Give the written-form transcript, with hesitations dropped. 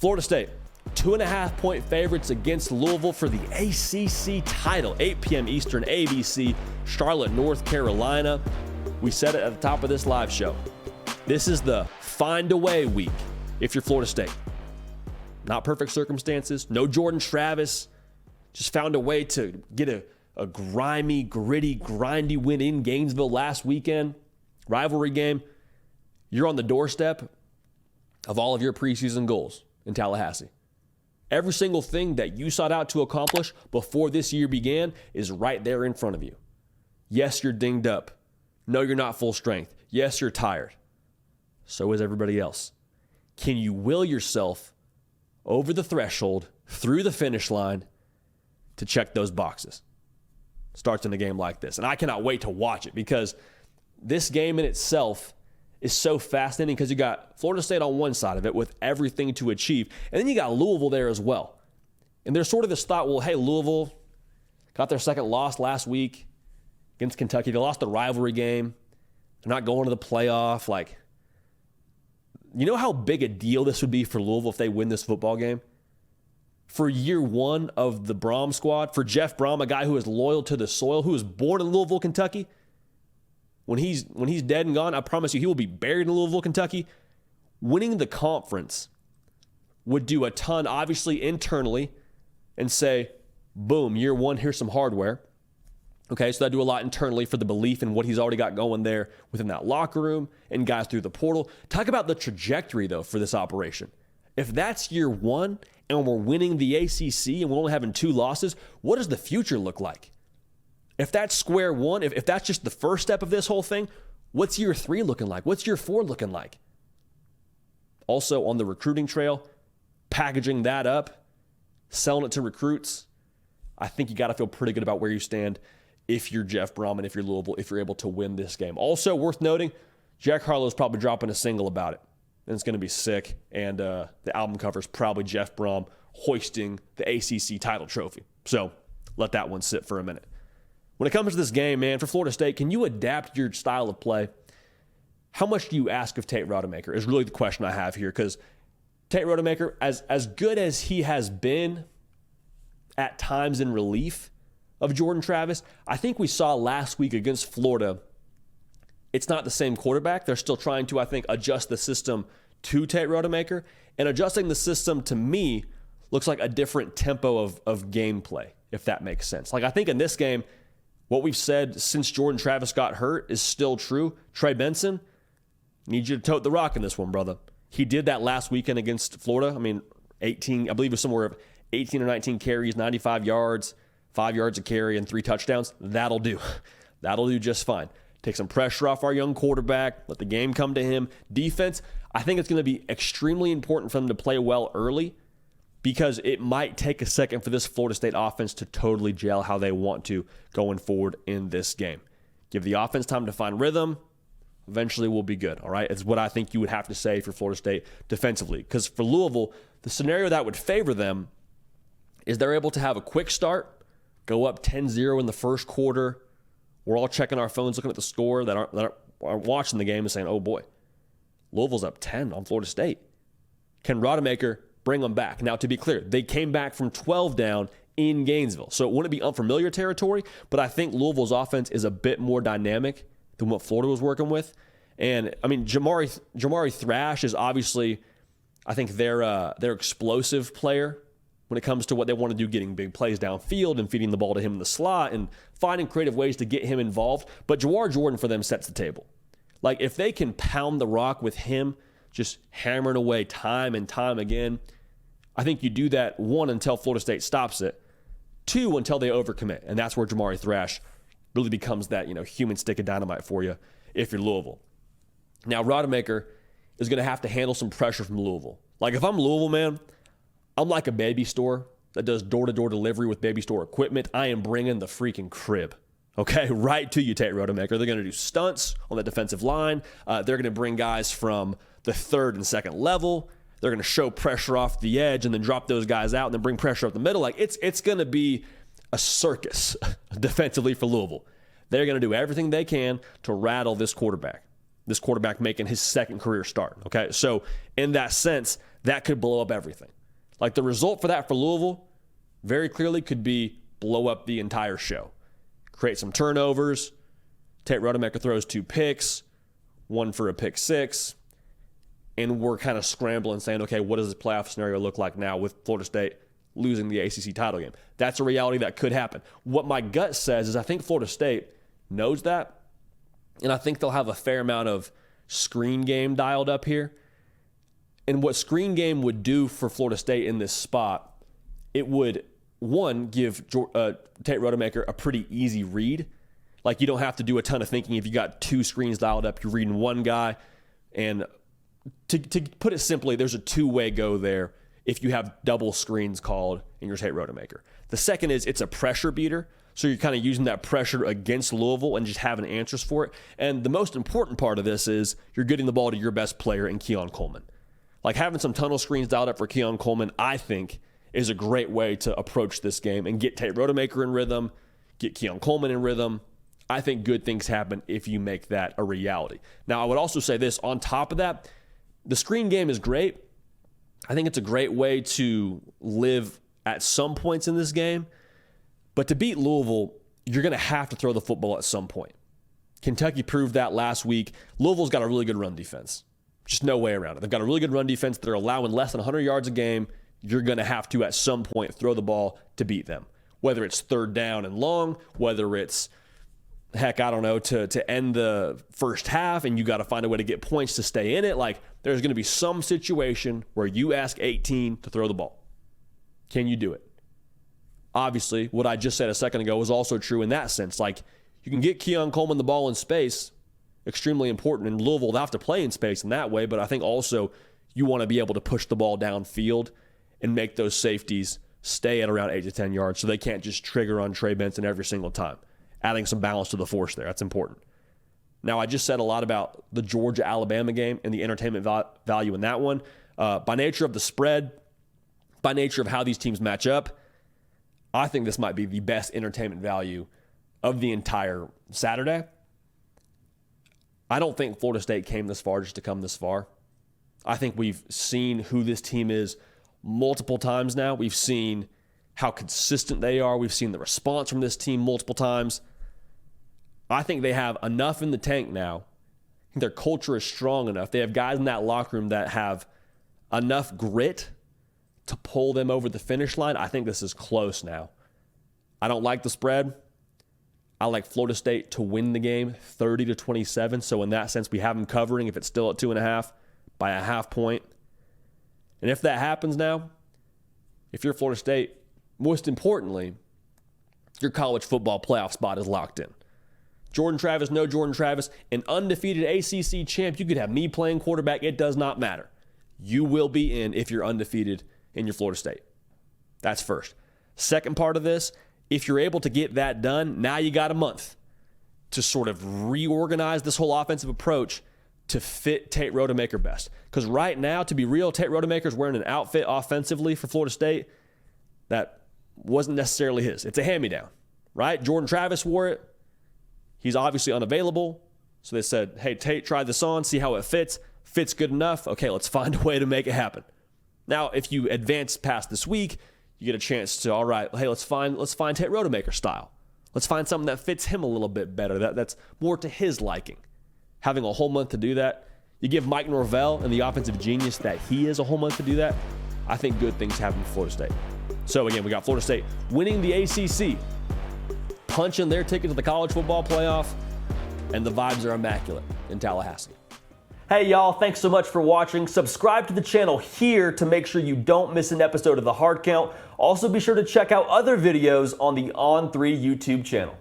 Florida State, 2.5-point favorites against Louisville for the ACC title. 8 p.m. Eastern, ABC, Charlotte, North Carolina. We said it at the top of this live show. This is the find a way week if you're Florida State. Not perfect circumstances, no Jordan Travis. Just found a way to get a grimy, gritty, grindy win in Gainesville last weekend. Rivalry game. You're on the doorstep of all of your preseason goals in Tallahassee. Every single thing that you sought out to accomplish before this year began is right there in front of you. Yes, you're dinged up. No, you're not full strength. Yes, you're tired. So is everybody else. Can you will yourself over the threshold, through the finish line, to check those boxes? Starts in a game like this. And I cannot wait to watch it because this game in itself is so fascinating because you got Florida State on one side of it with everything to achieve. And then you got Louisville there as well. And there's sort of this thought, well, hey, Louisville got their second loss last week against Kentucky. They lost the rivalry game. They're not going to the playoff. Like, you know how big a deal this would be for Louisville if they win this football game? For year one of the Brohm squad, for Jeff Brohm, a guy who is loyal to the soil, who was born in Louisville, Kentucky, when he's dead and gone, I promise you he will be buried in Louisville, Kentucky. Winning the conference would do a ton, obviously, internally, and say, boom, year one, here's some hardware. Okay, so that'd do a lot internally for the belief in what he's already got going there within that locker room and guys through the portal. Talk about the trajectory, though, for this operation. If that's year one and we're winning the ACC and we're only having 2 losses, what does the future look like? If that's square one, if that's just the first step of this whole thing, what's year 3 looking like? What's year 4 looking like? Also on the recruiting trail, packaging that up, selling it to recruits, I think you got to feel pretty good about where you stand if you're Jeff Brohm and if you're Louisville, if you're able to win this game. Also worth noting, Jack Harlow's probably dropping a single about it. And it's going to be sick. And the album cover is probably Jeff Brohm hoisting the ACC title trophy. So let that one sit for a minute. When it comes to this game, man, for Florida State, can you adapt your style of play? How much do you ask of Tate Rodemaker is really the question I have here, because Tate Rodemaker, as good as he has been at times in relief of Jordan Travis, I think we saw last week against Florida, it's not the same quarterback. They're still trying to, I think, adjust the system to Tate Rodemaker. And adjusting the system, to me, looks like a different tempo of gameplay, if that makes sense. Like, I think in this game, what we've said since Jordan Travis got hurt is still true. Trey Benson, need you to tote the rock in this one, brother. He did that last weekend against Florida. I mean, 18, I believe it was somewhere 18 or 19 carries, 95 yards, 5 yards a carry, and 3 touchdowns. That'll do. That'll do just fine. Take some pressure off our young quarterback. Let the game come to him. Defense, I think it's going to be extremely important for them to play well early, because it might take a second for this Florida State offense to totally gel how they want to going forward in this game. Give the offense time to find rhythm. Eventually we'll be good, all right? It's what I think you would have to say for Florida State defensively. Because for Louisville, the scenario that would favor them is they're able to have a quick start, go up 10-0 in the first quarter. We're all checking our phones, looking at the score, that aren't watching the game and saying, oh boy, Louisville's up 10 on Florida State. Can Rodemaker bring them back? Now, to be clear, they came back from 12 down in Gainesville, so it wouldn't be unfamiliar territory, but I think Louisville's offense is a bit more dynamic than what Florida was working with. And, I mean, Jamari Thrash is obviously, I think, their explosive player when it comes to what they want to do, getting big plays downfield and feeding the ball to him in the slot and finding creative ways to get him involved. But Jawar Jordan for them sets the table. Like, if they can pound the rock with him, just hammering away time and time again, I think you do that, 1, until Florida State stops it, 2, until they overcommit. And that's where Jamari Thrash really becomes that, human stick of dynamite for you if you're Louisville. Now, Rodemaker is going to have to handle some pressure from Louisville. Like, if I'm Louisville, man, I'm like a baby store that does door-to-door delivery with baby store equipment. I am bringing the freaking crib, okay, right to you, Tate Rodemaker. They're going to do stunts on the defensive line. They're going to bring guys from the 3rd and 2nd level. They're going to show pressure off the edge and then drop those guys out and then bring pressure up the middle. Like, it's going to be a circus defensively for Louisville. They're going to do everything they can to rattle this quarterback. This quarterback making his second career start. Okay, so in that sense, that could blow up everything. Like the result for that for Louisville very clearly could be blow up the entire show. Create some turnovers. Tate Rodemaker throws 2 picks, 1 for a pick 6. And we're kind of scrambling saying, okay, what does the playoff scenario look like now with Florida State losing the ACC title game? That's a reality that could happen. What my gut says is I think Florida State knows that. And I think they'll have a fair amount of screen game dialed up here. And what screen game would do for Florida State in this spot, it would, one, give Tate Rodemaker a pretty easy read. Like you don't have to do a ton of thinking. If you got 2 screens dialed up, you're reading one guy. And to put it simply, there's a 2-way go there if you have double screens called and you're Tate Rodemaker. The second is it's a pressure beater. So you're kind of using that pressure against Louisville and just having answers for it. And the most important part of this is you're getting the ball to your best player in Keon Coleman. Like having some tunnel screens dialed up for Keon Coleman, I think, is a great way to approach this game and get Tate Rodemaker in rhythm, get Keon Coleman in rhythm. I think good things happen if you make that a reality. Now, I would also say this, on top of that, the screen game is great. I think it's a great way to live at some points in this game. But to beat Louisville, you're going to have to throw the football at some point. Kentucky proved that last week. Louisville's got a really good run defense. Just no way around it. They've got a really good run defense. They're allowing less than 100 yards a game. You're going to have to, at some point, throw the ball to beat them. Whether it's 3rd down and long, whether it's, heck, I don't know, to end the first half and you got to find a way to get points to stay in it. Like, there's going to be some situation where you ask 18 to throw the ball. Can you do it? Obviously, what I just said a second ago was also true in that sense. Like, you can get Keon Coleman the ball in space, extremely important. In Louisville, they'll have to play in space in that way, but I think also you want to be able to push the ball downfield and make those safeties stay at around 8 to 10 yards so they can't just trigger on Trey Benson every single time. Adding some balance to the force there, that's important. Now, I just said a lot about the Georgia-Alabama game and the entertainment value in that one. By nature of the spread, by nature of how these teams match up, I think this might be the best entertainment value of the entire Saturday. I don't think Florida State came this far just to come this far. I think we've seen who this team is multiple times now. We've seen how consistent they are. We've seen the response from this team multiple times. I think they have enough in the tank now. I think their culture is strong enough. They have guys in that locker room that have enough grit to pull them over the finish line. I think this is close now. I don't like the spread. I like Florida State to win the game 30-27. So in that sense, we have them covering if it's still at 2.5 by a half point. And if that happens now, if you're Florida State, most importantly, your college football playoff spot is locked in. Jordan Travis, no Jordan Travis, an undefeated ACC champ. You could have me playing quarterback. It does not matter. You will be in if you're undefeated in your Florida State. That's first. Second part of this, if you're able to get that done, now you got a month to sort of reorganize this whole offensive approach to fit Tate Rodemaker best. Because right now, to be real, Tate Rodemaker's wearing an outfit offensively for Florida State that wasn't necessarily his. It's a hand-me-down, right? Jordan Travis wore it. He's obviously unavailable. So they said, hey, Tate, try this on, see how it fits. Fits good enough. Okay, let's find a way to make it happen. Now, if you advance past this week, you get a chance to, all right, hey, let's find Tate Rodemaker style. Let's find something that fits him a little bit better, that's more to his liking. Having a whole month to do that, you give Mike Norvell and the offensive genius that he is a whole month to do that, I think good things happen for Florida State. So again, we got Florida State winning the ACC, punching their ticket to the college football playoff, and the vibes are immaculate in Tallahassee. Hey y'all, thanks so much for watching. Subscribe to the channel here to make sure you don't miss an episode of The Hard Count. Also be sure to check out other videos on the On3 YouTube channel.